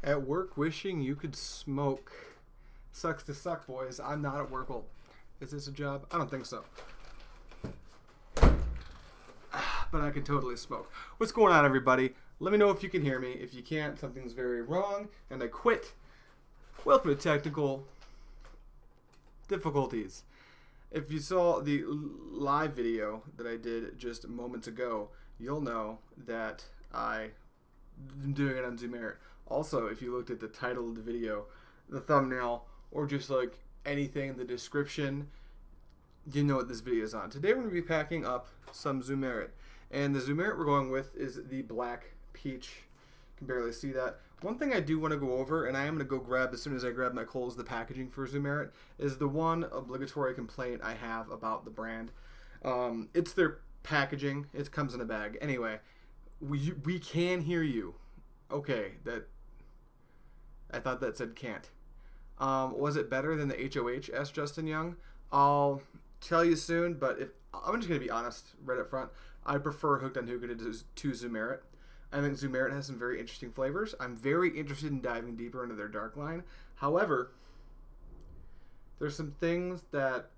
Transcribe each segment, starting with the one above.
At work wishing you could smoke. Sucks to suck, boys. I'm not at work. Well, is this a job? I don't think so. But I can totally smoke. What's going on, everybody? Let me know if you can hear me. If you can't, something's very wrong, and I quit. Welcome to technical difficulties. If you saw the live video that I did just moments ago, you'll know that I'm doing it on Zumerret. Also, if you looked at the title of the video, the thumbnail, or just like anything in the description, you know what this video is on. Today we're going to be packing up some Zumerret. And the Zumerret we're going with is the Black Peach. You can barely see that. One thing I do want to go over, and I am going to go grab as soon as I grab my coals, the packaging for Zumerret, is the one obligatory complaint I have about the brand. It's their packaging. It comes in a bag. Anyway, we can hear you. Okay, that I thought that said can't. Was it better than the HOH? Asked Justin Young. I'll tell you soon, but I'm just going to be honest right up front. I prefer Hooked on Hookah to Zumerret. I think Zumerret has some very interesting flavors. I'm very interested in diving deeper into their dark line. However, there's some things that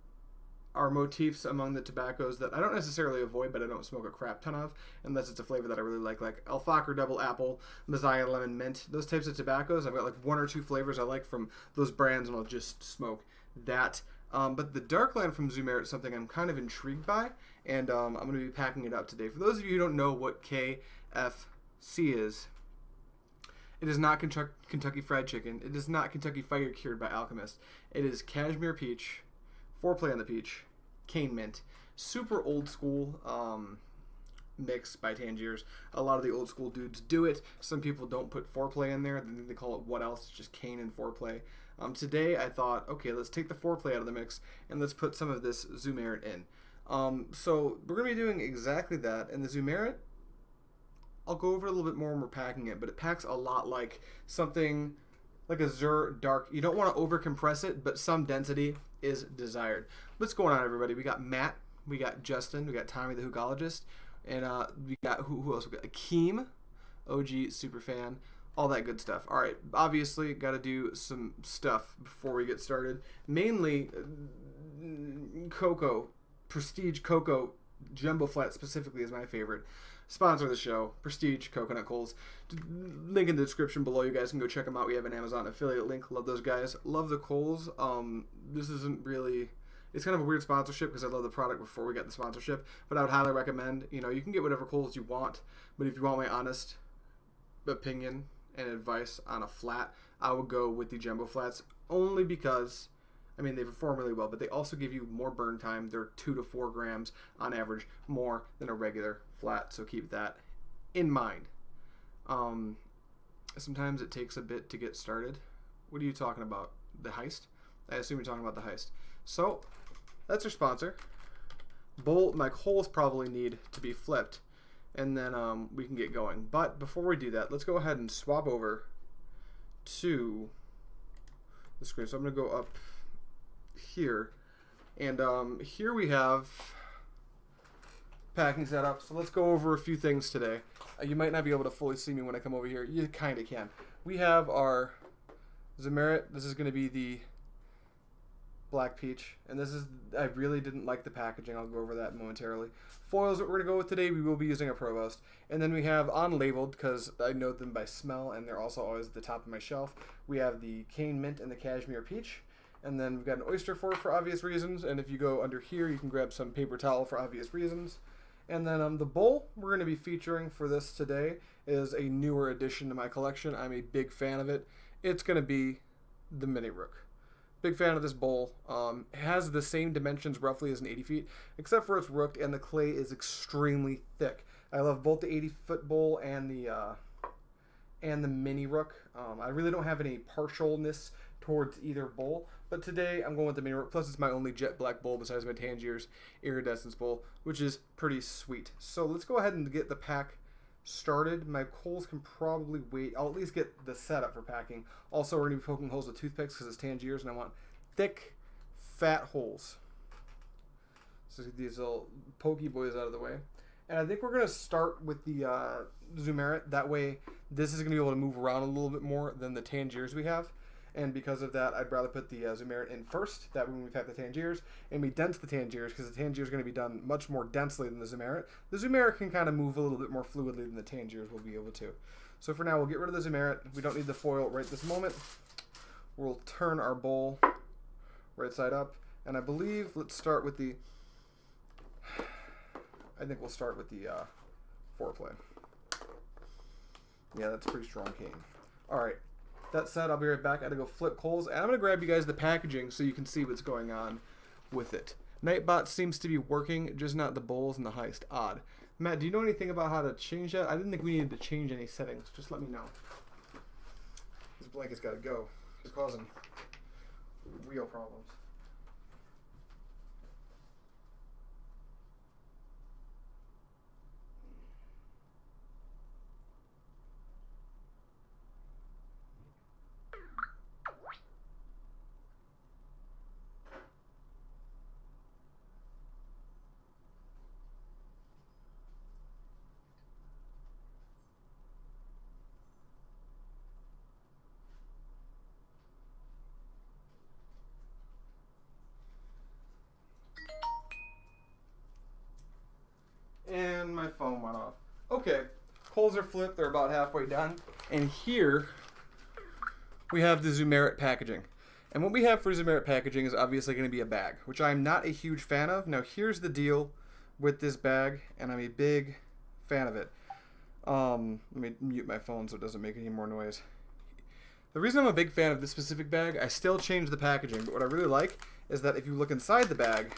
are motifs among the tobaccos that I don't necessarily avoid, but I don't smoke a crap ton of, unless it's a flavor that I really like Alfakar Double Apple, Messiah Lemon Mint. Those types of tobaccos, I've got like one or two flavors I like from those brands, and I'll just smoke that. But the dark line from Zumerret is something I'm kind of intrigued by, and I'm going to be packing it up today. For those of you who don't know what KFC is, it is not Kentucky Fried Chicken. It is not Kentucky Fire Cured by Alchemist. It is Kashmir Peach, Foreplay on the Peach, Cane Mint. Super old school mix by Tangiers. A lot of the old school dudes do it. Some people don't put Foreplay in there. They call it what else? It's just Cane and Foreplay. Today I thought, okay, let's take the Foreplay out of the mix and let's put some of this Zumerret in. So we're going to be doing exactly that. And the Zumerret, I'll go over it a little bit more when we're packing it, but it packs a lot like something like a Zur Dark. You don't want to over compress it, but some density is desired. What's going on, everybody? We got Matt, we got Justin, we got Tommy the Hookhologist, and we got who else? We got Akeem, OG super fan, all that good stuff. All right, obviously got to do some stuff before we get started. Mainly Coco, Prestige Coco Jumbo Flat specifically is my favorite. Sponsor of the show, Prestige Coconut Coals. Link in the description below. You guys can go check them out. We have an Amazon affiliate link. Love those guys. Love the coals. This isn't really... It's kind of a weird sponsorship because I love the product before we got the sponsorship. But I would highly recommend, you can get whatever coals you want. But if you want my honest opinion and advice on a flat, I would go with the Jumbo Flats. Only because... they perform really well, but they also give you more burn time. They're 2 to 4 grams on average more than a regular flat, so keep that in mind. Sometimes it takes a bit to get started. What are you talking about? The heist? I assume you're talking about the heist. So, that's our sponsor. My coals probably need to be flipped, and then we can get going. But before we do that, let's go ahead and swap over to the screen. So I'm going to go up here, and here we have packing setup. So let's go over a few things today. You might not be able to fully see me when I come over here. You kind of can. We have our Zumerret. This is going to be the Black Peach, and I really didn't like the packaging. I'll go over that momentarily. Foils that we're going to go with today, we will be using a Provost. And then we have unlabeled, because I know them by smell, and they're also always at the top of my shelf. We have the Cane Mint and the Kashmir Peach. And then we've got an oyster fork for obvious reasons. And if you go under here, you can grab some paper towel for obvious reasons. And then the bowl we're going to be featuring for this today is a newer addition to my collection. I'm a big fan of it. It's going to be the Mini Rook. Big fan of this bowl. It has the same dimensions roughly as an 80 feet, except for it's rooked and the clay is extremely thick. I love both the 80-foot bowl and the Mini Rook. I really don't have any partialness towards either bowl, but today I'm going with the Mini Rook. Plus, it's my only jet black bowl besides my Tangiers Iridescence bowl, which is pretty sweet. So let's go ahead and get the pack started. My coals can probably wait. I'll at least get the setup for packing. Also, we're going to be poking holes with toothpicks because it's Tangiers, and I want thick, fat holes. So get these little pokey boys out of the way. And I think we're going to start with the Zumerret. That way, this is going to be able to move around a little bit more than the Tangiers we have. And because of that, I'd rather put the Zumerret in first. That way when we pack the Tangiers, and we dense the Tangiers, because the Tangiers are going to be done much more densely than the Zumerret. The Zumerret can kind of move a little bit more fluidly than the Tangiers will be able to. So for now, we'll get rid of the Zumerret. We don't need the foil right this moment. We'll turn our bowl right side up. And I believe, let's start with the... I think we'll start with the Foreplay. Yeah, that's a pretty strong cane. Alright, that said, I'll be right back. I gotta go flip coals, and I'm gonna grab you guys the packaging so you can see what's going on with it. Nightbot seems to be working, just not the bowls and the heist. Odd. Matt, do you know anything about how to change that? I didn't think we needed to change any settings. Just let me know. This blanket's gotta go. It's causing real problems. And my phone went off. Okay, coals are flipped. They're about halfway done. And here we have the Zumerret packaging. And what we have for Zumerret packaging is obviously going to be a bag, which I'm not a huge fan of. Now here's the deal with this bag, and I'm a big fan of it. Let me mute my phone so it doesn't make any more noise. The reason I'm a big fan of this specific bag, I still change the packaging, but what I really like is that if you look inside the bag,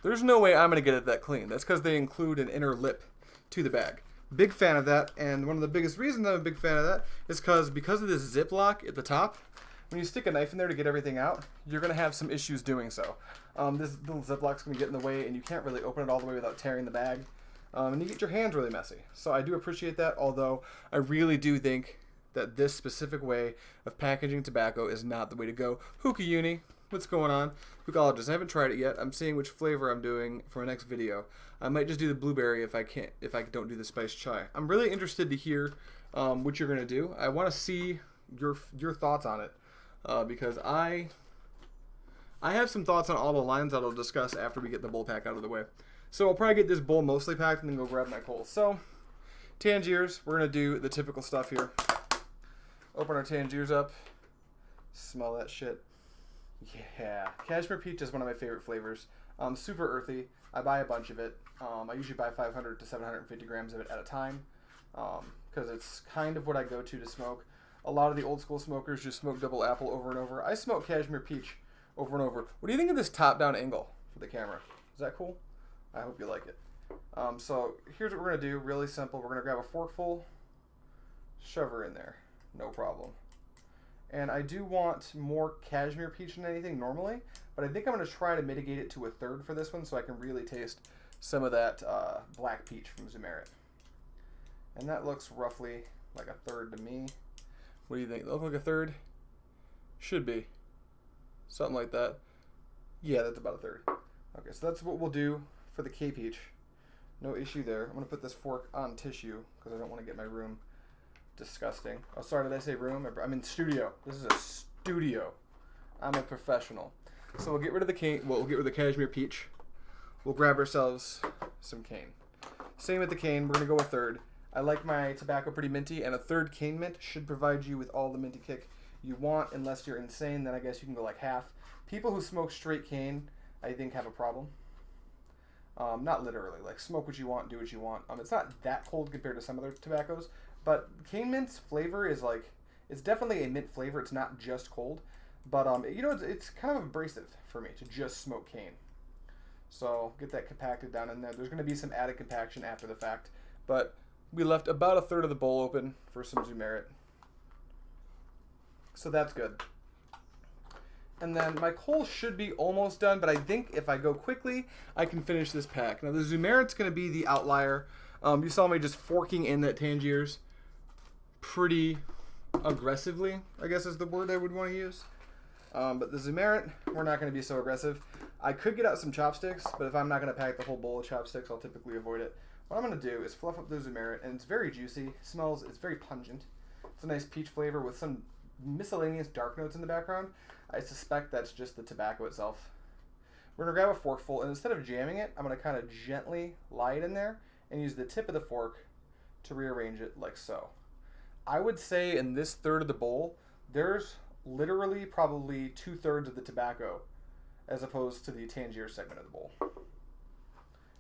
there's no way I'm going to get it that clean. That's because they include an inner lip to the bag. Big fan of that, and one of the biggest reasons I'm a big fan of that is because of this zip lock at the top. When you stick a knife in there to get everything out, you're going to have some issues doing so. This little zip lock's going to get in the way, and you can't really open it all the way without tearing the bag. And you get your hands really messy. So I do appreciate that, although I really do think that this specific way of packaging tobacco is not the way to go. Hookah Uni, what's going on? Hookahologists, I haven't tried it yet. I'm seeing which flavor I'm doing for my next video. I might just do the blueberry if I don't do the spiced chai. I'm really interested to hear what you're gonna do. I want to see your thoughts on it because I have some thoughts on all the lines that I'll discuss after we get the bowl pack out of the way. So I'll probably get this bowl mostly packed and then go grab my coals. So Tangiers, we're gonna do the typical stuff here. Open our Tangiers up. Smell that shit. Yeah, Kashmir Peach is one of my favorite flavors. Super earthy. I buy a bunch of it. I usually buy 500 to 750 grams of it at a time because it's kind of what I go to smoke. A lot of the old school smokers just smoke double apple over and over. I smoke Kashmir Peach over and over. What do you think of this top-down angle for the camera? Is that cool? I hope you like it. So here's what we're going to do. Really simple. We're going to grab a forkful, shove her in there. No problem. And I do want more Kashmir Peach than anything normally, but I think I'm going to try to mitigate it to a third for this one so I can really taste some of that Black Peach from Zumerret. And that looks roughly like a third to me. What do you think? Look like a third? Should be. Something like that. Yeah, that's about a third. Okay, so that's what we'll do for the K-Peach. No issue there. I'm going to put this fork on tissue because I don't want to get my room disgusting. Oh, sorry, did I say room? I'm in studio. This is a studio. I'm a professional. So we'll get rid of the cane. Well, we'll get rid of the Kashmir Peach. We'll grab ourselves some cane. Same with the cane. We're going to go a third. I like my tobacco pretty minty, and a third cane mint should provide you with all the minty kick you want, unless you're insane. Then I guess you can go like half. People who smoke straight cane, I think, have a problem. Not literally. Like, smoke what you want, do what you want. It's not that cold compared to some other tobaccos, but cane mint's flavor is like, it's definitely a mint flavor. It's not just cold, but you know, it's kind of abrasive for me to just smoke cane. So get that compacted down in there. There's going to be some added compaction after the fact, but we left about a third of the bowl open for some Zumerret. So that's good. And then my coal should be almost done, but I think if I go quickly, I can finish this pack. Now the Zumerret's going to be the outlier. You saw me just forking in that Tangiers pretty aggressively, I guess is the word I would want to use. But the Zumerret, we're not going to be so aggressive. I could get out some chopsticks, but if I'm not going to pack the whole bowl of chopsticks, I'll typically avoid it. What I'm going to do is fluff up the Zumerret, and it's very juicy. It's very pungent. It's a nice peach flavor with some miscellaneous dark notes in the background. I suspect that's just the tobacco itself. We're going to grab a forkful, and instead of jamming it, I'm going to kind of gently lie it in there and use the tip of the fork to rearrange it like so. I would say in this third of the bowl, there's literally probably 2/3 of the tobacco as opposed to the Tangiers segment of the bowl.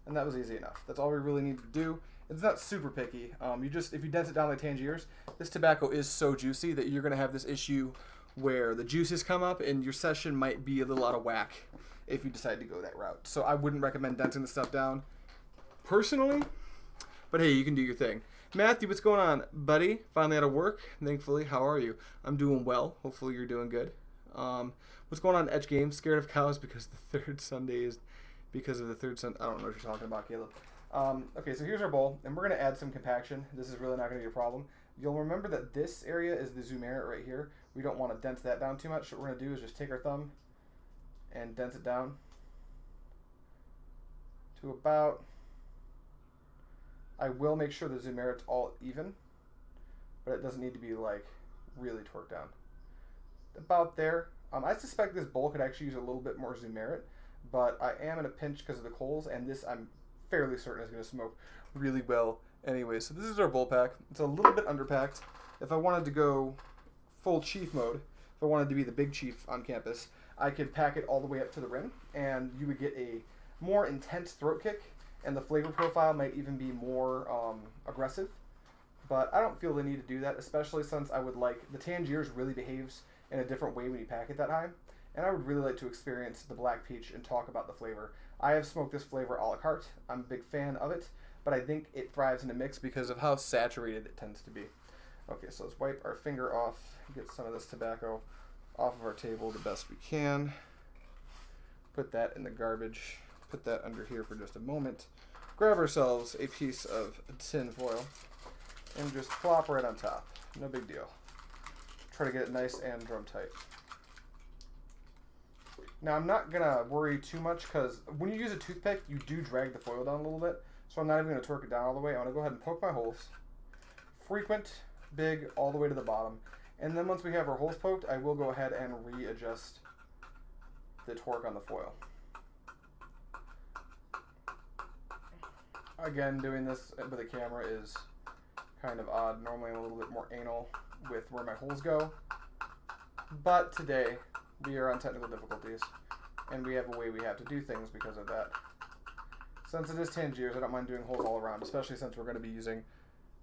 And that was easy enough. That's all we really need to do. It's not super picky. If you dense it down like Tangiers, this tobacco is so juicy that you're going to have this issue where the juices come up and your session might be a little out of whack if you decide to go that route. So I wouldn't recommend densing the stuff down personally, but hey, you can do your thing. Matthew, what's going on, buddy? Finally out of work, thankfully. How are you? I'm doing well. Hopefully you're doing good. What's going on, Etch Games? Scared of cows because the third Sunday is because of the third Sunday. I don't know what you're talking about, Caleb. Okay, so here's our bowl, and we're going to add some compaction. This is really not going to be a problem. You'll remember that this area is the Zumerret right here. We don't want to dense that down too much. So what we're going to do is just take our thumb and dense it down to about... I will make sure the Zumerret's all even, but it doesn't need to be like really torqued down. About there. I suspect this bowl could actually use a little bit more Zumerret, but I am in a pinch because of the coals, and this I'm fairly certain is going to smoke really well anyway. So this is our bowl pack. It's a little bit underpacked. If I wanted to go full chief mode, if I wanted to be the big chief on campus, I could pack it all the way up to the rim, and you would get a more intense throat kick, and the flavor profile might even be more aggressive. But I don't feel the need to do that, especially since I would like, the Tangiers really behaves in a different way when you pack it that high. And I would really like to experience the Black Peach and talk about the flavor. I have smoked this flavor a la carte. I'm a big fan of it, but I think it thrives in a mix because of how saturated it tends to be. Okay, so let's wipe our finger off, get some of this tobacco off of our table the best we can. Put that in the garbage. Put that under here for just a moment. Grab ourselves a piece of tin foil and just plop right on top. No big deal. Try to get it nice and drum tight. Now I'm not gonna worry too much because when you use a toothpick, you do drag the foil down a little bit. So I'm not even gonna torque it down all the way. I'm gonna go ahead and poke my holes. Frequent, big, all the way to the bottom. And then once we have our holes poked, I will go ahead and readjust the torque on the foil. Again, doing this with a camera is kind of odd. Normally I'm a little bit more anal with where my holes go. But today, we are on technical difficulties, and we have a way we have to do things because of that. Since it is Tangiers, I don't mind doing holes all around, especially since we're going to be using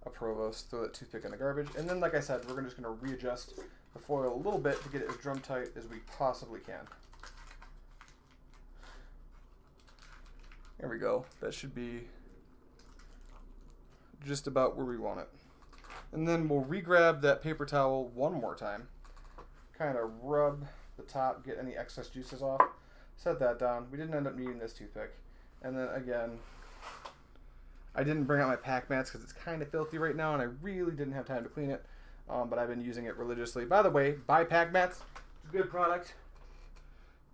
a Provost. Throw that toothpick in the garbage. And then, like I said, we're just going to readjust the foil a little bit to get it as drum tight as we possibly can. There we go. That should be just about where we want it. And then we'll re-grab that paper towel one more time. Kind of rub the top, get any excess juices off. Set that down. We didn't end up needing this toothpick. And then again, I didn't bring out my pack mats because it's kind of filthy right now and I really didn't have time to clean it. But I've been using it religiously. By the way, buy pack mats. It's a good product.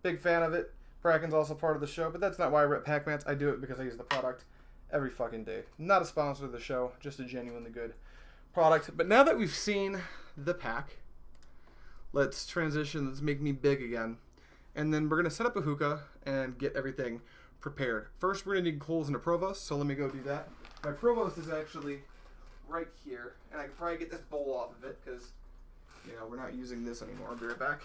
Big fan of it. Bracken's also part of the show, but that's not why I rep pack mats. I do it because I use the product every fucking day. Not a sponsor of the show, just a genuinely good product. But now that we've seen the pack, let's transition. Let's make me big again. And then we're going to set up a hookah and get everything prepared. First, we're going to need coals and a Provost, so let me go do that. My Provost is actually right here, and I can probably get this bowl off of it because, you know, we're not using this anymore. I'll be right back.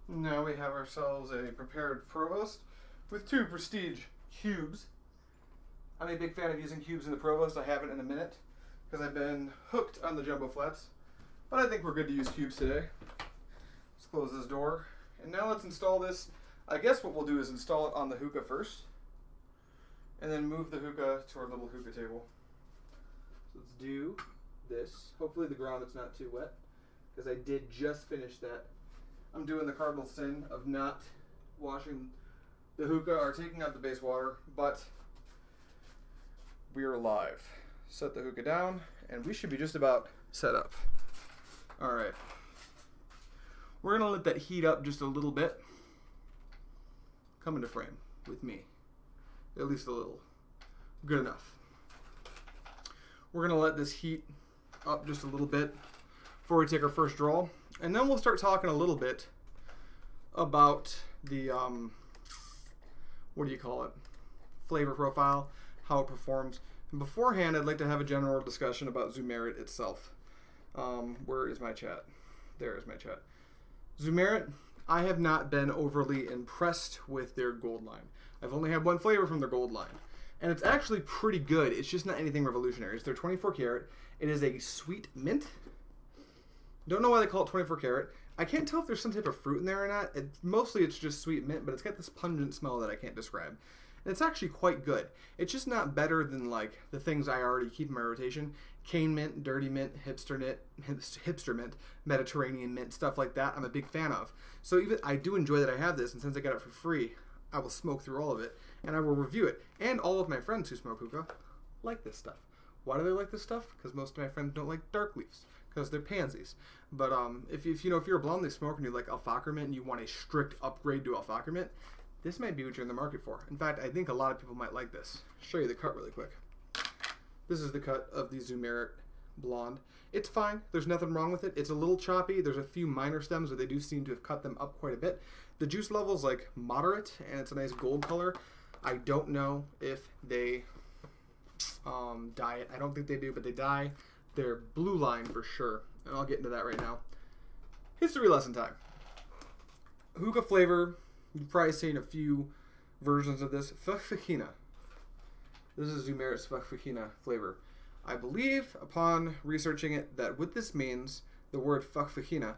Now we have ourselves a prepared Provost with 2 Prestige cubes. I'm a big fan of using cubes in the Provost. I haven't in a minute because I've been hooked on the jumbo flats. But I think we're good to use cubes today. Let's close this door. And now let's install this. I guess what we'll do is install it on the hookah first. And then move the hookah to our little hookah table. So let's do this. Hopefully the ground is not too wet, because I did just finish that. I'm doing the cardinal sin of not washing the hookah or taking out the base water, but we are live. Set the hookah down, and we should be just about set up. All right. We're gonna let that heat up just a little bit. Come into frame with me. At least a little. Good enough. We're gonna let this heat up just a little bit before we take our first draw. And then we'll start talking a little bit about the, what do you call it? Flavor profile, how it performs. And beforehand, I'd like to have a general discussion about Zumerret itself. Where is my chat? There is my chat. Zumerret, I have not been overly impressed with their gold line. I've only had one flavor from their gold line. And it's actually pretty good. It's just not anything revolutionary. It's their 24 karat. It is a sweet mint. Don't know why they call it 24 karat. I can't tell if there's some type of fruit in there or not. Mostly it's just sweet mint, but it's got this pungent smell that I can't describe. And it's actually quite good. It's just not better than like the things I already keep in my rotation. Cane mint, dirty mint, hipster mint, Mediterranean mint, stuff like that I'm a big fan of. So even I do enjoy that I have this, and since I got it for free, I will smoke through all of it, and I will review it. And all of my friends who smoke hookah like this stuff. Why do they like this stuff? Because most of my friends don't like dark leaves, because they're pansies. But if you're a blonde leaf smoker and you like alfalfa mint and you want a strict upgrade to alfalfa mint, this might be what you're in the market for. In fact, I think a lot of people might like this. I'll show you the cut really quick. This is the cut of the Zumerret Blonde. It's fine. There's nothing wrong with it. It's a little choppy. There's a few minor stems where they do seem to have cut them up quite a bit. The juice level's like moderate, and it's a nice gold color. I don't know if they dye it. I don't think they do, but they dye their blue line for sure. And I'll get into that right now. History lesson time. Hookah flavor. You've probably seen a few versions of this. Fakfakina. This is Zumerret's Fakfakina flavor. I believe, upon researching it, that what this means, the word Fakfakina,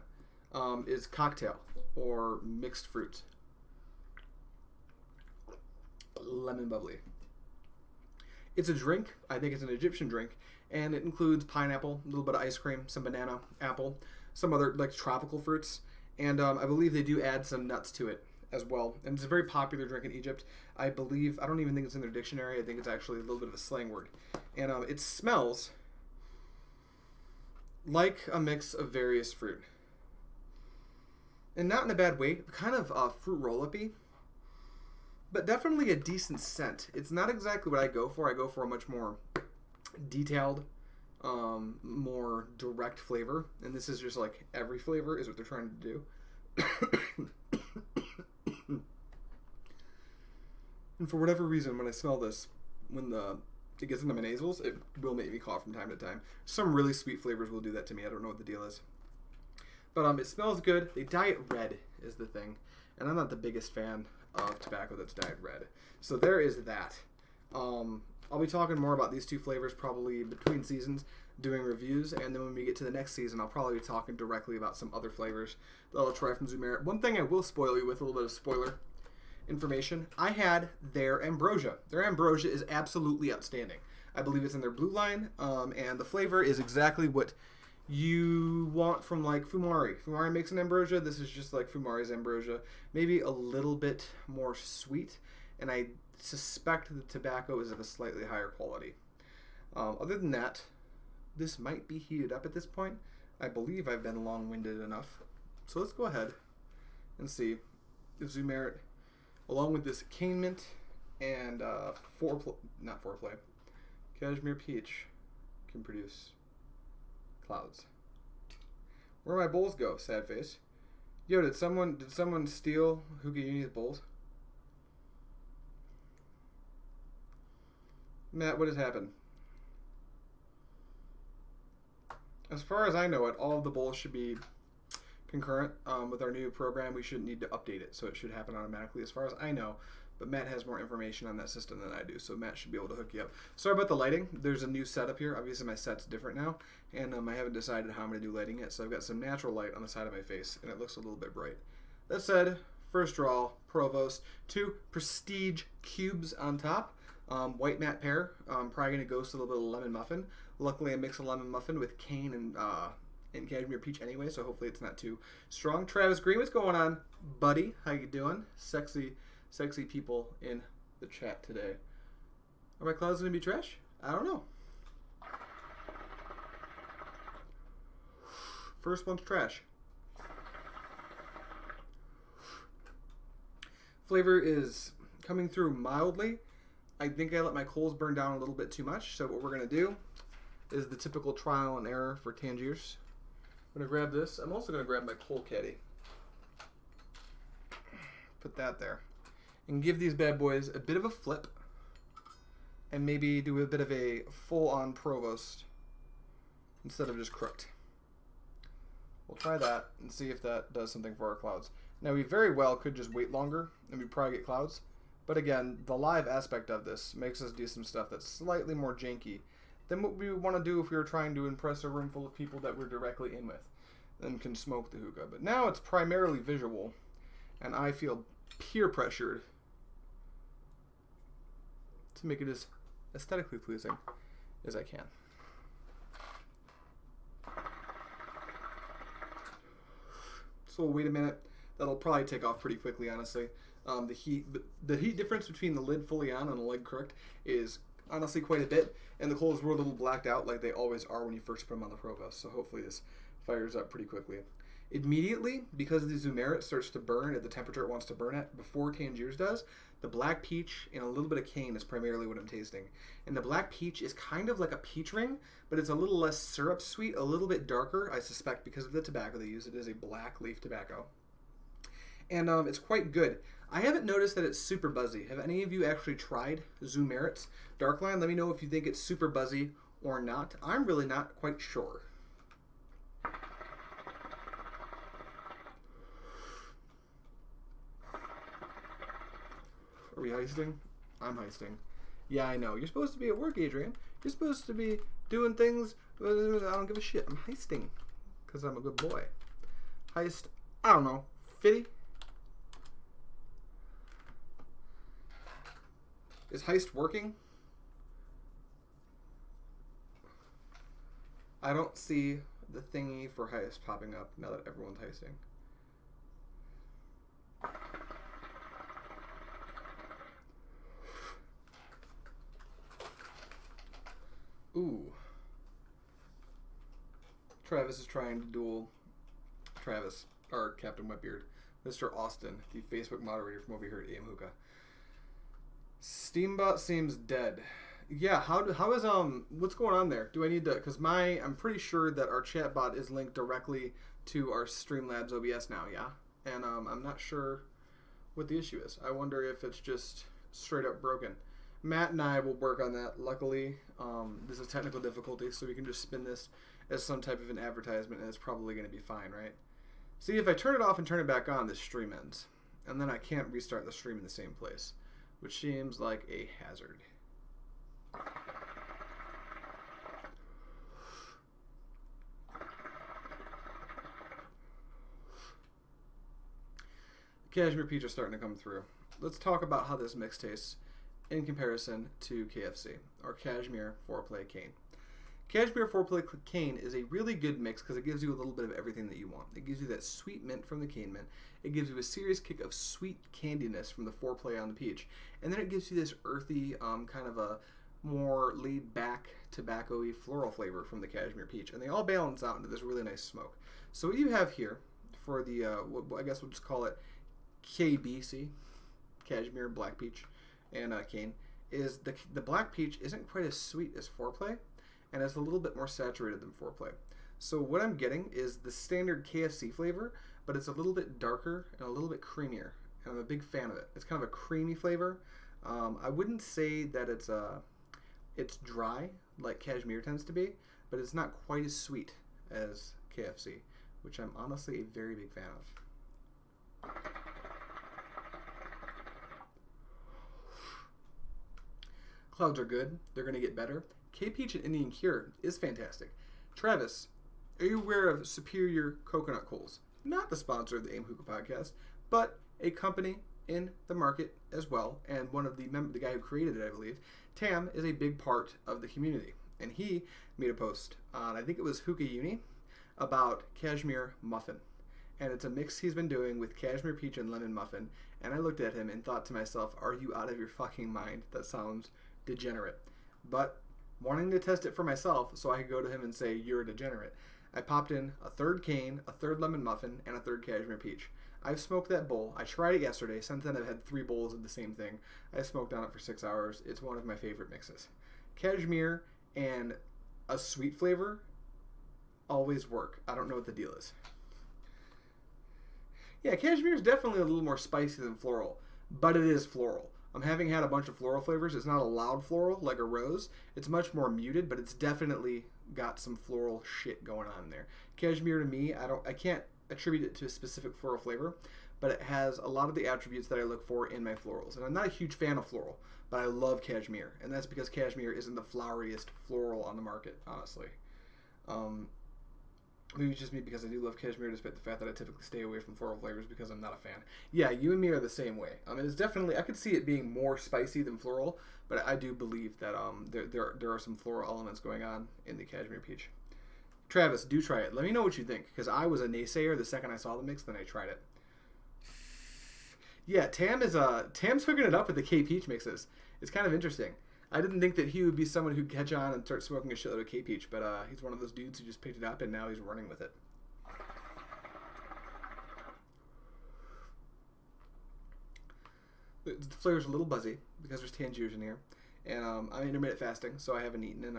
is cocktail or mixed fruit. Lemon bubbly. It's a drink. I think it's an Egyptian drink, and it includes pineapple, a little bit of ice cream, some banana, apple, some other like tropical fruits, and I believe they do add some nuts to it as well. And it's a very popular drink in Egypt. I believe, I don't even think it's in their dictionary. I think it's actually a little bit of a slang word. And it smells like a mix of various fruit. And not in a bad way, kind of fruit roll-up-y, but definitely a decent scent. It's not exactly what I go for. I go for a much more detailed, more direct flavor. And this is just like every flavor is what they're trying to do. And for whatever reason, when I smell this, when it gets into my nasals, it will make me cough from time to time. Some really sweet flavors will do that to me. I don't know what the deal is. But it smells good. They dye it red is the thing. And I'm not the biggest fan of tobacco that's dyed red. So there is that. I'll be talking more about these two flavors probably between seasons, doing reviews. And then when we get to the next season, I'll probably be talking directly about some other flavors that I'll try from Zumerret. One thing I will spoil you with, a little bit of spoiler information. I had their ambrosia. Their ambrosia is absolutely outstanding. I believe it's in their blue line, and the flavor is exactly what you want from like Fumari. Fumari makes an ambrosia. This is just like Fumari's ambrosia. Maybe a little bit more sweet, and I suspect the tobacco is of a slightly higher quality. Other than that, this might be heated up at this point. I believe I've been long-winded enough. So let's go ahead and see if Zumerret, along with this cane mint and Foreplay, Kashmir Peach, can produce clouds. Where my bowls go? Sad face. Yo, did someone steal Hookah Uni's bowls? Matt, what has happened? As far as I know it, all of the bowls should be concurrent. With our new program, we shouldn't need to update it, so it should happen automatically as far as I know. but Matt has more information on that system than I do, so Matt should be able to hook you up. Sorry about the lighting. There's a new setup here. Obviously, my set's different now, and I haven't decided how I'm going to do lighting yet, so I've got some natural light on the side of my face, and it looks a little bit bright. That said, first draw, Provost. 2 Prestige cubes on top. White matte pear. Probably going to ghost a little bit of lemon muffin. Luckily, I mixed a lemon muffin with cane and Kashmir Peach anyway, so hopefully it's not too strong. Travis Green, what's going on, buddy? How you doing? Sexy people in the chat today. Are my clouds going to be trash? I don't know. First one's trash. Flavor is coming through mildly. I think I let my coals burn down a little bit too much, so what we're going to do is the typical trial and error for Tangiers. I'm going to grab this. I'm also going to grab my coal caddy. Put that there. And give these bad boys a bit of a flip. And maybe do a bit of a full-on Provost instead of just crooked. We'll try that and see if that does something for our clouds. Now, we very well could just wait longer and we'd probably get clouds. But again, the live aspect of this makes us do some stuff that's slightly more janky than what we would want to do if we were trying to impress a room full of people that we're directly in with and can smoke the hookah. But now it's primarily visual, and I feel peer pressured to make it as aesthetically pleasing as I can. So we'll wait a minute. That'll probably take off pretty quickly, honestly. The heat difference between the lid fully on and the lid crooked is honestly quite a bit, and the coals were a little blacked out like they always are when you first put them on the Provost, so hopefully this fires up pretty quickly. Immediately, because the Zumerret starts to burn at the temperature it wants to burn at before Tangiers does, the Black Peach and a little bit of cane is primarily what I'm tasting. And the Black Peach is kind of like a peach ring, but it's a little less syrup sweet, a little bit darker, I suspect because of the tobacco they use. It is a black leaf tobacco. And it's quite good. I haven't noticed that it's super buzzy. Have any of you actually tried Zumerret's Darkline? Let me know if you think it's super buzzy or not. I'm really not quite sure. Are we heisting? I'm heisting. Yeah, I know. You're supposed to be at work, Adrian. You're supposed to be doing things. I don't give a shit. I'm heisting because I'm a good boy. Heist, I don't know, 50? Is heist working? I don't see the thingy for heist popping up now that everyone's heisting. Ooh. Travis is trying to duel Travis, or Captain Wetbeard, Mr. Austin, the Facebook moderator from over here at AM Hookah. Steambot seems dead. Yeah, how is what's going on there? Do I need to, because I'm pretty sure that our chat bot is linked directly to our Streamlabs OBS now, yeah? And I'm not sure what the issue is. I wonder if it's just straight up broken. Matt and I will work on that. Luckily, this is technical difficulty, so we can just spin this as some type of an advertisement, and it's probably going to be fine, right? See, if I turn it off and turn it back on, this stream ends. And then I can't restart the stream in the same place, which seems like a hazard. Kashmir Peach is starting to come through. Let's talk about how this mix tastes in comparison to KFC, or Kashmir Foreplay Cane. Kashmir Foreplay Cane is a really good mix because it gives you a little bit of everything that you want. It gives you that sweet mint from the cane mint. It gives you a serious kick of sweet candiness from the Foreplay on the peach. And then it gives you this earthy, kind of a more laid-back, tobacco-y floral flavor from the Kashmir Peach. And they all balance out into this really nice smoke. So what you have here for the, I guess we'll just call it KBC, Kashmir Black Peach and cane, is the Black Peach isn't quite as sweet as Foreplay, and it's a little bit more saturated than Foreplay. So what I'm getting is the standard KFC flavor, but it's a little bit darker and a little bit creamier, and I'm a big fan of it. It's kind of a creamy flavor. I wouldn't say that it's dry like Kashmir tends to be, but it's not quite as sweet as KFC, which I'm honestly a very big fan of. Clouds are good. They're going to get better. K-Peach and Indian Cure is fantastic. Travis, are you aware of Superior Coconut Coals? Not the sponsor of the AM Hookah Podcast, but a company in the market as well, and one of the guy who created it, I believe, Tam, is a big part of the community, and he made a post on, I think it was Hookah Uni, about Kashmir Muffin, and it's a mix he's been doing with Kashmir Peach and Lemon Muffin, and I looked at him and thought to myself, are you out of your fucking mind? That sounds degenerate. But wanting to test it for myself so I could go to him and say, you're a degenerate, I popped in a third cane, a third lemon muffin, and a third Kashmir Peach. I've smoked that bowl. I tried it yesterday. Since then, I've had 3 bowls of the same thing. I smoked on it for 6 hours. It's one of my favorite mixes. Kashmir and a sweet flavor always work. I don't know what the deal is. Yeah, Kashmir is definitely a little more spicy than floral, but it is floral. Having had a bunch of floral flavors, it's not a loud floral like a rose. It's much more muted, but it's definitely got some floral shit going on there. Kashmir to me, I can't attribute it to a specific floral flavor, but it has a lot of the attributes that I look for in my florals. And I'm not a huge fan of floral, but I love Kashmir, and that's because Kashmir isn't the floweriest floral on the market, honestly. Maybe it's just me because I do love Kashmir, despite the fact that I typically stay away from floral flavors because I'm not a fan. Yeah, you and me are the same way. It's definitely, I could see it being more spicy than floral, but I do believe that there are some floral elements going on in the Kashmir Peach. Travis, do try it. Let me know what you think, because I was a naysayer the second I saw the mix, then I tried it. Yeah, Tam's hooking it up with the K-Peach mixes. It's kind of interesting. I didn't think that he would be someone who'd catch on and start smoking a shitload of K-Peach, but he's one of those dudes who just picked it up and now he's running with it. The flavor's a little buzzy because there's Tangiers in here. And I'm intermittent fasting, so I haven't eaten in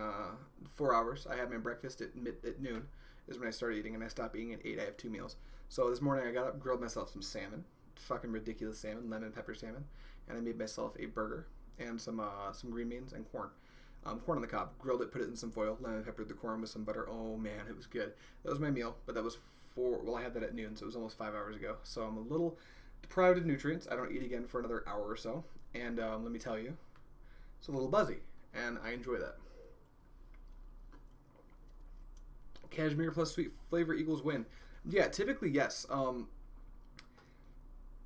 4 hours. I had my breakfast at noon is when I started eating, and I stopped eating at 8. I have 2 meals. So this morning I got up, grilled myself some salmon. Fucking ridiculous salmon, lemon pepper salmon. And I made myself a burger and some green beans and corn. Corn on the cob. Grilled it, put it in some foil, lemon peppered the corn with some butter. Oh man, it was good. That was my meal, but that was I had that at noon, so it was almost 5 hours ago. So I'm a little deprived of nutrients. I don't eat again for another hour or so. And let me tell you, it's a little buzzy, and I enjoy that. Kashmir plus sweet flavor equals win. Yeah, typically, yes.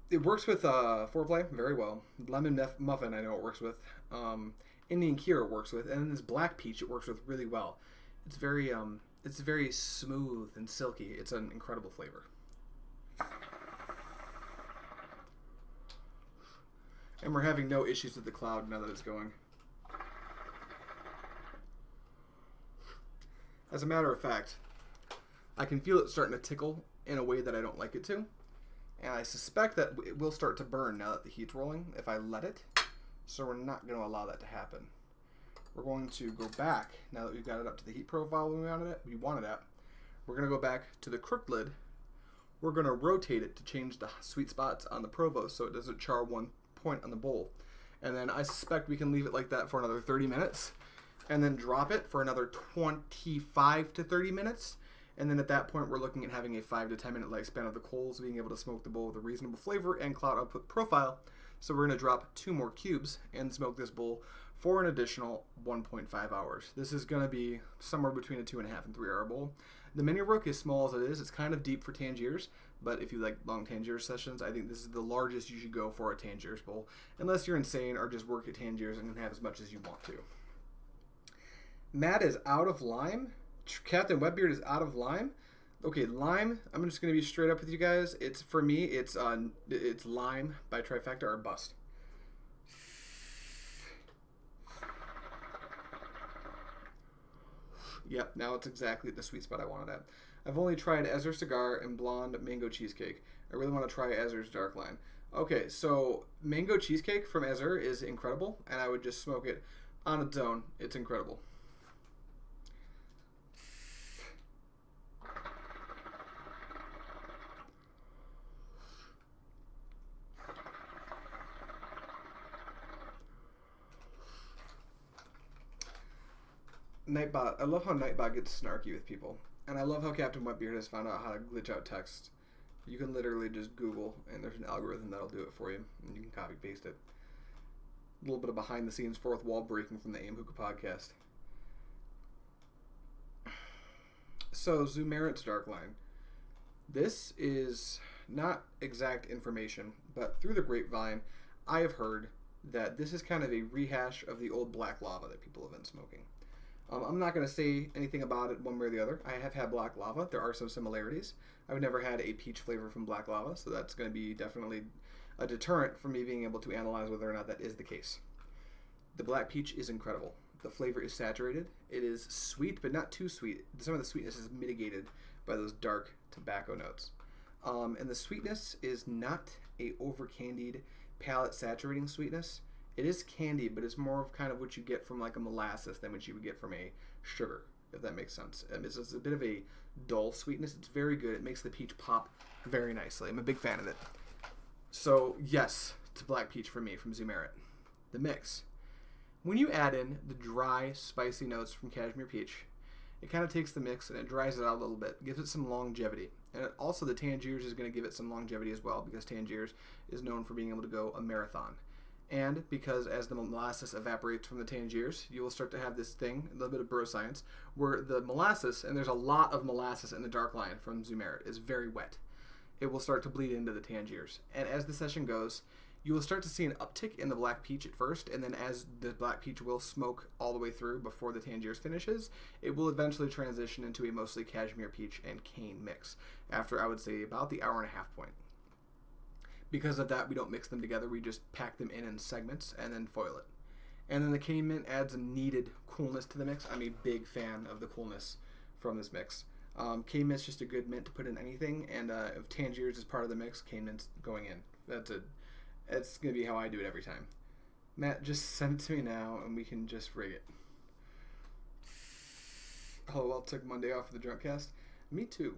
It works with Foreplay very well. Lemon Muffin, I know it works with. Indian Cure it works with. And then this Black Peach it works with really well. It's very smooth and silky. It's an incredible flavor. And we're having no issues with the cloud now that it's going. As a matter of fact, I can feel it starting to tickle in a way that I don't like it to. And I suspect that it will start to burn now that the heat's rolling if I let it. So we're not going to allow that to happen. We're going to go back, now that we've got it up to the heat profile we wanted it at. We're going to go back to the crooked lid. We're going to rotate it to change the sweet spots on the Provost so it doesn't char one point on the bowl. And then I suspect we can leave it like that for another 30 minutes. And then drop it for another 25 to 30 minutes. And then at that point, we're looking at having a 5 to 10 minute lifespan of the coals, being able to smoke the bowl with a reasonable flavor and cloud output profile. So we're going to drop 2 more cubes and smoke this bowl for an additional 1.5 hours. This is going to be somewhere between a 2.5 and 3 hour bowl. The mini rook, as small as it is, it's kind of deep for Tangiers, but if you like long Tangiers sessions, I think this is the largest you should go for a Tangiers bowl, unless you're insane or just work at Tangiers and can have as much as you want to. Matt is out of lime. Captain Wetbeard is out of lime. Okay, lime. I'm just going to be straight up with you guys. It's for me. It's lime by Trifecta or bust. Yep, now it's exactly the sweet spot I wanted at. I've only tried Ezer Cigar and Blonde Mango Cheesecake. I really want to try Ezer's Dark Line. Okay, so Mango Cheesecake from Ezer is incredible, and I would just smoke it on its own. It's incredible. Nightbot. I love how Nightbot gets snarky with people. And I love how Captain Wetbeard has found out how to glitch out text. You can literally just Google, and there's an algorithm that'll do it for you, and you can copy paste it. little bit of behind the scenes fourth wall breaking from the AM Hookah Podcast. So, Zumerret's Dark Line. This is not exact information, but through the grapevine, I have heard that this is kind of a rehash of the old black lava that people have been smoking. I'm not going to say anything about it one way or the other. I have had black lava. There are some similarities. I've never had a peach flavor from black lava, so that's going to be definitely a deterrent for me being able to analyze whether or not that is the case. The black peach is incredible. The flavor is saturated. It is sweet, but not too sweet. Some of the sweetness is mitigated by those dark tobacco notes. And the sweetness is not a over-candied, palate-saturating sweetness. It is candy, but it's more of kind of what you get from like a molasses than what you would get from a sugar, if that makes sense. It's a bit of a dull sweetness. It's very good. It makes the peach pop very nicely. I'm a big fan of it. So, yes, it's a black peach for me from Zumerret. The mix. When you add in the dry, spicy notes from Kashmir Peach, it kind of takes the mix and it dries it out a little bit, gives it some longevity. And also the Tangiers is going to give it some longevity as well, because Tangiers is known for being able to go a marathon. And because as the molasses evaporates from the Tangiers, you will start to have this thing, a little bit of bro science, where the molasses, and there's a lot of molasses in the dark line from Zumerret, is very wet. It will start to bleed into the Tangiers. And as the session goes, you will start to see an uptick in the black peach at first, and then as the black peach will smoke all the way through before the Tangiers finishes, it will eventually transition into a mostly Kashmir Peach and cane mix after, I would say, about the hour and a half point. Because of that, we don't mix them together. We just pack them in segments and then foil it. And then the cane mint adds a needed coolness to the mix. I'm a big fan of the coolness from this mix. Cane mint's just a good mint to put in anything, and if Tangiers is part of the mix, cane mint's going in. That's going to be how I do it every time. Matt, just send it to me now, and we can just rig it. Oh, well, took Monday off for the drunk cast. Me too.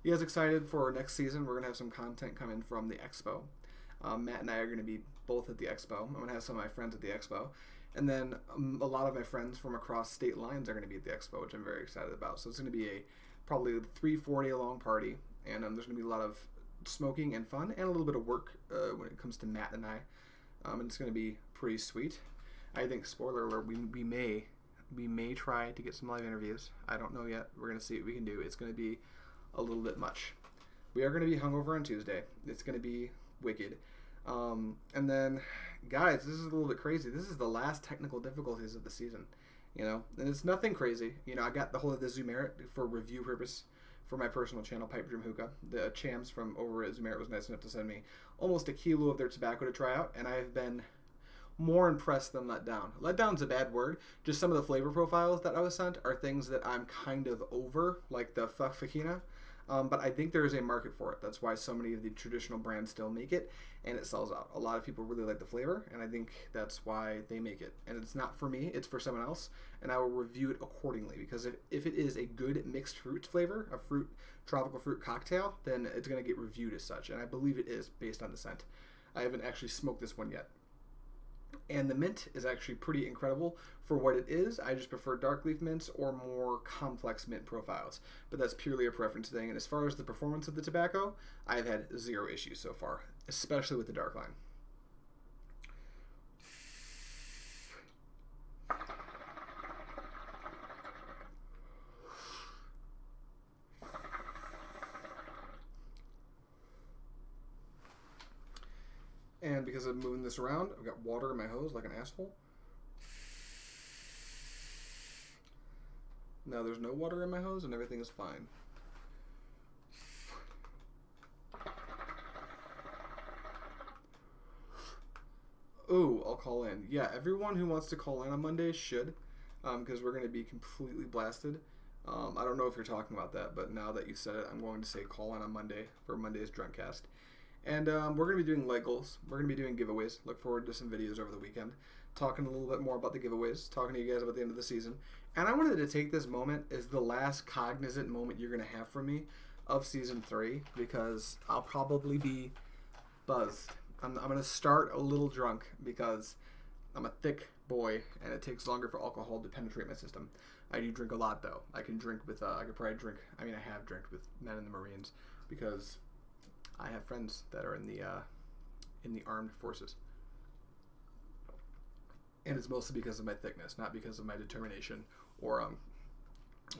You guys excited for next season? We're going to have some content coming from the expo. Matt and I are going to be both at the expo. I'm going to have some of my friends at the expo. And then a lot of my friends from across state lines are going to be at the expo, which I'm very excited about. So it's going to be probably a 3-4 day long party. And there's going to be a lot of smoking and fun and a little bit of work when it comes to Matt and I. And it's going to be pretty sweet. I think, spoiler alert, we may try to get some live interviews. I don't know yet. We're going to see what we can do. It's going to be a little bit much. We are going to be hungover on Tuesday. It's going to be wicked. And then, guys, this is a little bit crazy. This is the last technical difficulties of the season, and it's nothing crazy. I got the whole of the Zumerret for review purpose for my personal channel, Pipe Dream Hookah. The chams from over at Zumerret was nice enough to send me almost a kilo of their tobacco to try out, and I have been more impressed than let down. Let down's a bad word. Just some of the flavor profiles that I was sent are things that I'm kind of over, like the Fakina. But I think there is a market for it. That's why so many of the traditional brands still make it, and it sells out. A lot of people really like the flavor, and I think that's why they make it. And it's not for me, it's for someone else, and I will review it accordingly, because if it is a good mixed fruit flavor, a tropical fruit cocktail, then it's going to get reviewed as such, and I believe it is based on the scent. I haven't actually smoked this one yet. And the mint is actually pretty incredible for what it is. I just prefer dark leaf mints or more complex mint profiles. But that's purely a preference thing. And as far as the performance of the tobacco, I've had zero issues so far, especially with the dark line. And because I'm moving this around, I've got water in my hose like an asshole. Now there's no water in my hose and everything is fine. Ooh, I'll call in. Yeah, everyone who wants to call in on Monday should, because we're going to be completely blasted. I don't know if you're talking about that, but now that you said it, I'm going to say call in on Monday for Monday's Drunkcast. And we're going to be doing leg goals. We're going to be doing giveaways. Look forward to some videos over the weekend, talking a little bit more about the giveaways, talking to you guys about the end of the season. And I wanted to take this moment as the last cognizant moment you're going to have from me of Season 3, because I'll probably be buzzed. I'm going to start a little drunk because I'm a thick boy and it takes longer for alcohol to penetrate my system. I do drink a lot, though. I can drink with, I could probably drink, I mean, I have drank with men in the Marines because I have friends that are in the armed forces. And it's mostly because of my thickness, not because of my determination or,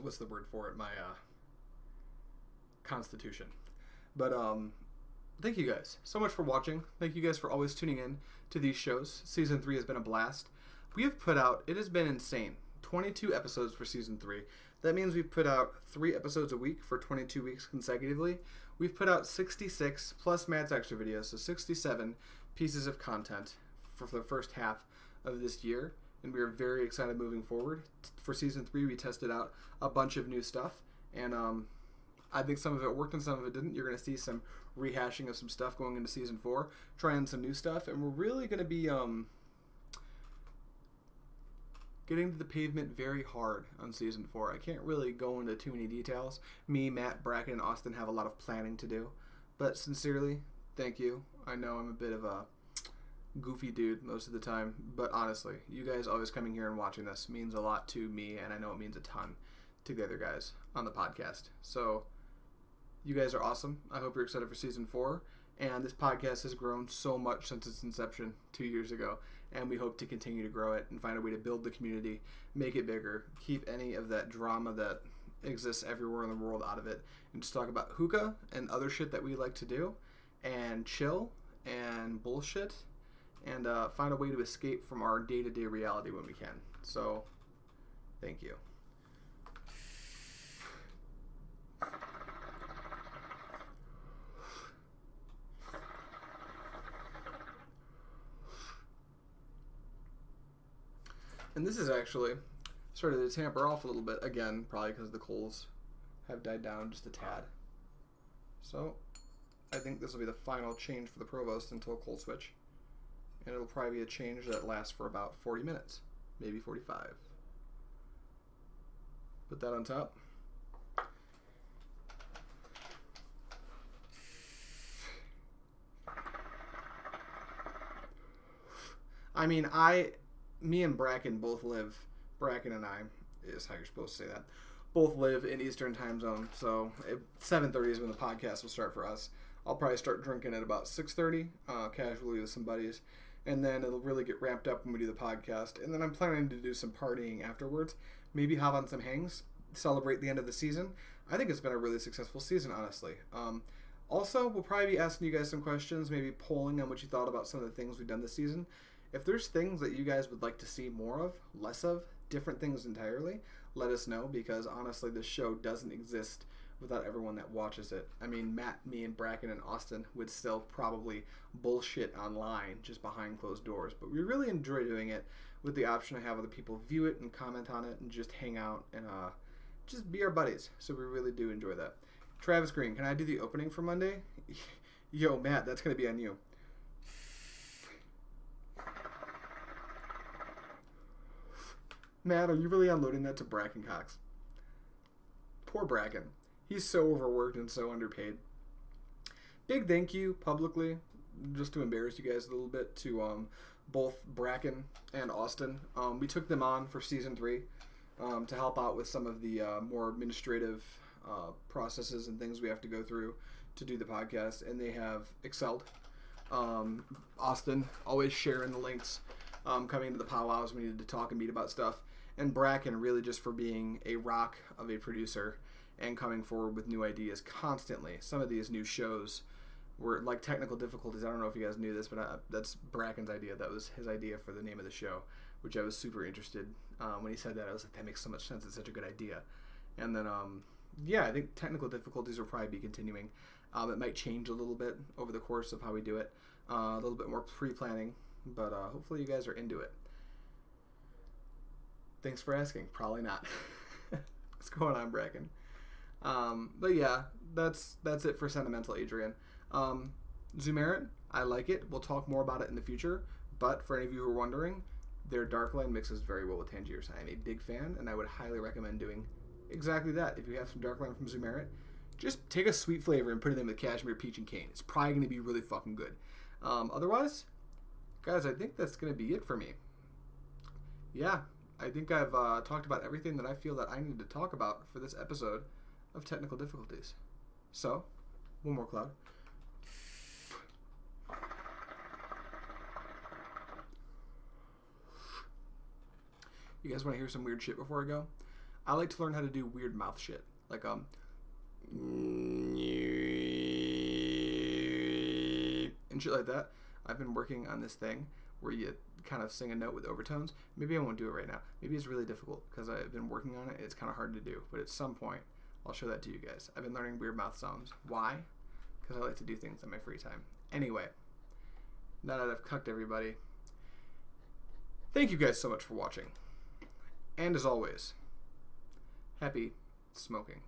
what's the word for it? My, constitution. But, thank you guys so much for watching. Thank you guys for always tuning in to these shows. Season 3 has been a blast. We have put out, it has been insane, 22 episodes for Season 3. That means we've put out 3 episodes a week for 22 weeks consecutively. We've put out 66, plus Matt's extra videos, so 67 pieces of content for the first half of this year. And we are very excited moving forward. For Season 3, we tested out a bunch of new stuff. And I think some of it worked and some of it didn't. You're going to see some rehashing of some stuff going into Season 4, trying some new stuff. And we're really going to be getting to the pavement very hard on Season 4. I can't really go into too many details. Me, Matt, Bracken, and Austin have a lot of planning to do. But sincerely, thank you. I know I'm a bit of a goofy dude most of the time, but honestly, you guys always coming here and watching this means a lot to me, and I know it means a ton to the other guys on the podcast. So, you guys are awesome. I hope you're excited for Season 4. And this podcast has grown so much since its inception 2 years ago. And we hope to continue to grow it and find a way to build the community, make it bigger, keep any of that drama that exists everywhere in the world out of it, and just talk about hookah and other shit that we like to do, and chill and bullshit, and find a way to escape from our day-to-day reality when we can. So, thank you. And this is actually started to tamper off a little bit, again, probably because the coals have died down just a tad. So, I think this will be the final change for the Provost until coal switch. And it'll probably be a change that lasts for about 40 minutes, maybe 45. Put that on top. I mean, me and Bracken both live, Bracken and I, is how you're supposed to say that, both live in Eastern time zone, so 7:30 is when the podcast will start for us. I'll probably start drinking at about 6:30, casually with some buddies, and then it'll really get ramped up when we do the podcast, and then I'm planning to do some partying afterwards, maybe hop on some hangs, celebrate the end of the season. I think it's been a really successful season, honestly. Also, we'll probably be asking you guys some questions, maybe polling on what you thought about some of the things we've done this season. If there's things that you guys would like to see more of, less of, different things entirely, let us know, because honestly, this show doesn't exist without everyone that watches it. I mean, Matt, me, and Bracken, and Austin would still probably bullshit online just behind closed doors, but we really enjoy doing it with the option to have other people view it and comment on it and just hang out and just be our buddies. So we really do enjoy that. Travis Green, can I do the opening for Monday? Yo, Matt, that's going to be on you. Matt, are you really unloading that to Bracken Cox? Poor Bracken. He's so overworked and so underpaid. Big thank you publicly, just to embarrass you guys a little bit, to both Bracken and Austin. We took them on for Season 3 to help out with some of the more administrative processes and things we have to go through to do the podcast, and they have excelled. Austin, always sharing the links, coming to the powwows we needed to talk and meet about stuff. And Bracken, really just for being a rock of a producer and coming forward with new ideas constantly. Some of these new shows were like technical difficulties. I don't know if you guys knew this, but that's Bracken's idea. That was his idea for the name of the show, which I was super interested. When he said that, I was like, that makes so much sense. It's such a good idea. And then, yeah, I think technical difficulties will probably be continuing. It might change a little bit over the course of how we do it. A little bit more pre-planning, but hopefully you guys are into it. Thanks for asking. Probably not. What's going on, Bracken? But yeah, that's it for Sentimental Adrian. Zumerret, I like it. We'll talk more about it in the future. But for any of you who are wondering, their dark line mixes very well with Tangiers. I am a big fan, and I would highly recommend doing exactly that. If you have some dark line from Zumerret, just take a sweet flavor and put it in with Kashmir Peach and Cane. It's probably going to be really fucking good. Otherwise, guys, I think that's going to be it for me. Yeah. I think I've talked about everything that I feel that I need to talk about for this episode of Technical Difficulties. So, one more cloud. You guys want to hear some weird shit before I go? I like to learn how to do weird mouth shit. Like, and shit like that. I've been working on this thing where you kind of sing a note with overtones. Maybe I won't do it right now. Maybe it's really difficult because I've been working on it. It's kind of hard to do. But at some point, I'll show that to you guys. I've been learning weird mouth sounds. Why? Because I like to do things in my free time. Anyway, now that I've cucked everybody, thank you guys so much for watching. And as always, happy smoking.